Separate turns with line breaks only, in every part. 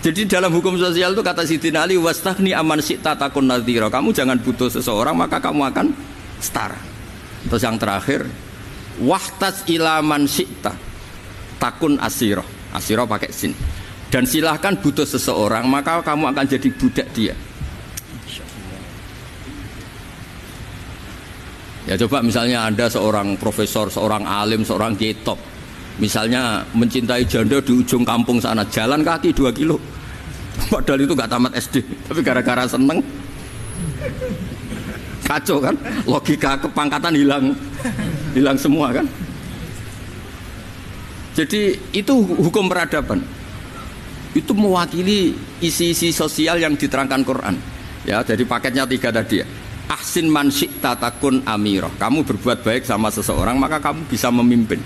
Jadi dalam hukum sosial itu kata Sidina Ali, wastaghni aman syi'ta takun nadhira. Kamu jangan butuh seseorang maka kamu akan setara. Terus yang terakhir, wahtas ila man syi'ta takun asira. Asira pakai sin. Dan silahkan butuh seseorang maka kamu akan jadi budak dia. Ya coba misalnya Anda seorang profesor, seorang alim, seorang kiai top. Misalnya mencintai janda di ujung kampung sana, jalan kaki 2 kilo. Padahal itu gak tamat SD, tapi gara-gara seneng kacau kan, logika kepangkatan hilang semua kan. Jadi itu hukum peradaban. Itu mewakili isi-isi sosial yang diterangkan Quran. Ya, jadi paketnya 3 tadi ya. Ahsin man syi'ta takun amirah. Kamu berbuat baik sama seseorang maka kamu bisa memimpin.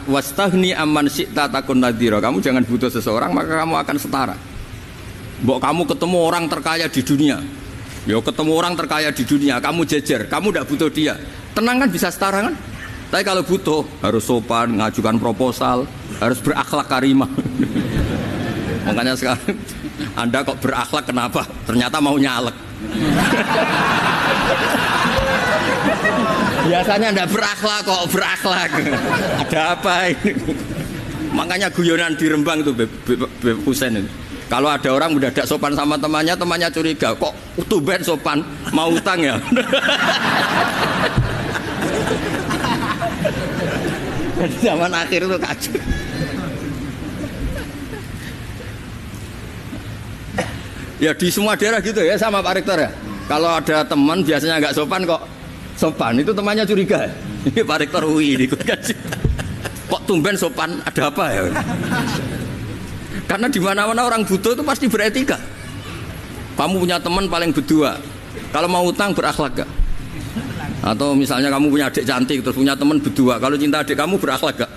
Wastaghni amman syi'ta takun nadhira. Kamu jangan butuh seseorang maka kamu akan setara. Mbok kamu ketemu orang terkaya di dunia. Ya ketemu orang terkaya di dunia, kamu jejer, kamu tidak butuh dia. Tenang kan bisa setara kan? Tapi kalau butuh harus sopan, ngajukan proposal, harus berakhlak karimah. Makanya sekarang Anda kok berakhlak kenapa? Ternyata mau nyalek. Biasanya Anda berakhlak kok berakhlak. Ada apa ini? Makanya guyonan di Rembang itu Beb Husain itu. Kalau ada orang udah tidak sopan sama temannya, temannya curiga, kok tumben sopan, mau utang ya? Zaman akhir itu kacau. Ya di semua daerah gitu ya sama Pak Rektor ya. Kalau ada teman biasanya nggak sopan kok sopan, itu temannya curiga. Ini Pak Rektor UI ikut kaji. Kok tumben sopan, ada apa ya? Karena di mana-mana orang butuh itu pasti beretika. Kamu punya teman paling berdua, kalau mau utang berakhlak gak? Atau misalnya kamu punya adik cantik terus punya teman berdua, kalau cinta adik kamu berakhlak gak?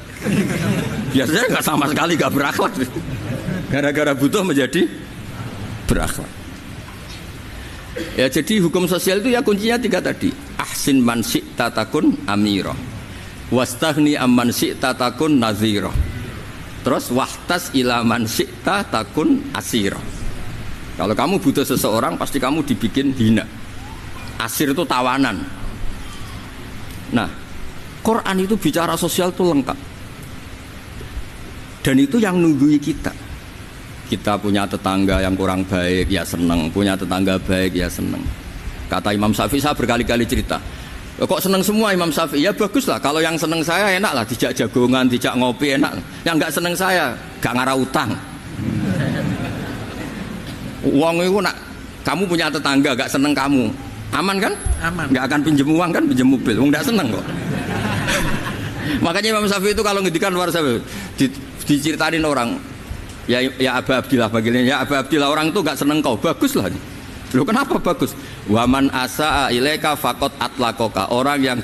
Biasanya nggak sama sekali nggak berakhlak. Gara-gara butuh menjadi berakhlak. Ya jadi hukum sosial itu ya kuncinya 3 tadi. Ahsin man syi'ta takun amirah. Wastaghni amman syi'ta takun nadhira. Terus wahtas ila man syi'ta takun asira. Kalau kamu butuh seseorang pasti kamu dibikin hina. Asir itu tawanan. Nah, Quran itu bicara sosial itu lengkap. Dan itu yang nunggui kita. Kita punya tetangga yang kurang baik ya seneng, punya tetangga baik ya seneng. Kata Imam Syafi'i, saya berkali-kali cerita, kok seneng semua Imam Syafi'i? Ya bagus lah, kalau yang seneng saya enak lah, dijak jagongan, dijak ngopi enak. Yang nggak seneng saya, gak ngarah utang. Uang itu nak, kamu punya tetangga gak seneng kamu, aman kan? Aman. Gak akan pinjem uang kan, pinjem mobil, nggak seneng kok. Makanya Imam Syafi'i itu kalau ngedikan luar Syafi'i, diceritain orang, ya Aba Abdillah bagiannya, ya Aba Abdillah orang itu gak seneng kau, bagus lah. Loh kenapa bagus? Waman asa'a ilaika faqad atlaqaka. Orang yang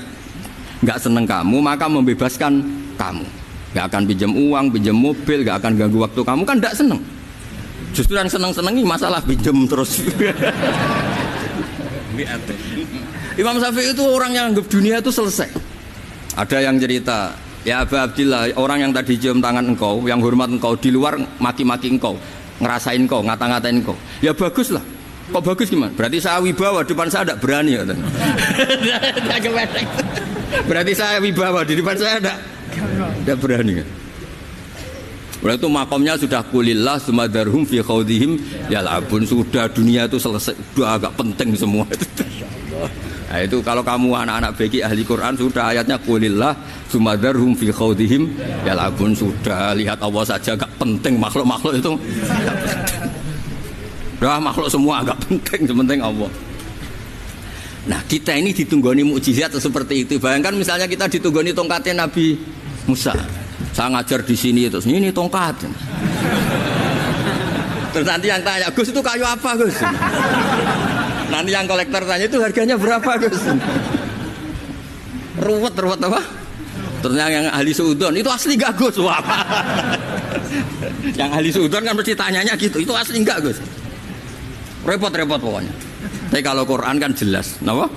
enggak seneng kamu maka membebaskan kamu. Enggak akan pinjam uang, pinjam mobil, enggak akan ganggu waktu kamu, kan enggak seneng. Justru yang seneng-senengi masalah pinjam terus. Imam Syafi'i itu orang yang anggap dunia itu selesai. Ada yang cerita, ya Aba Abdillah, orang yang tadi cium tangan engkau, yang hormat engkau, di luar maki-maki engkau, ngerasain engkau, ngata-ngatain engkau. Ya bagus lah. Kok bagus gimana? Berarti saya wibawa, depan saya tidak berani. Berarti saya wibawa, di depan saya tidak berani. Berarti itu makomnya sudah kulillah sumadarhum fi khawdihim yal'abun. Sudah dunia itu selesai, sudah agak penting semua. Nah itu kalau kamu anak-anak beki ahli Quran, sudah ayatnya kulillah sumadarhum fi khawdihim yal'abun. Sudah lihat Allah saja agak penting, makhluk-makhluk itu dah makhluk semua agak penting, sepenting Allah. Nah kita ini ditunggoni mukjizat seperti itu. Bayangkan misalnya kita ditunggoni tongkatnya Nabi Musa. Saya ngajar di sini terus ini tongkat. Terus nanti yang tanya, Gus itu kayu apa Gus? Nanti yang kolektor tanya itu harganya berapa Gus? Ruwet apa? Terus yang ahli suudon itu asli gak Gus? Wah. Yang ahli suudon kan mesti tanyanya gitu, itu asli enggak Gus? Repot-repot pokoknya. Tapi kalau Quran kan jelas, kenapa?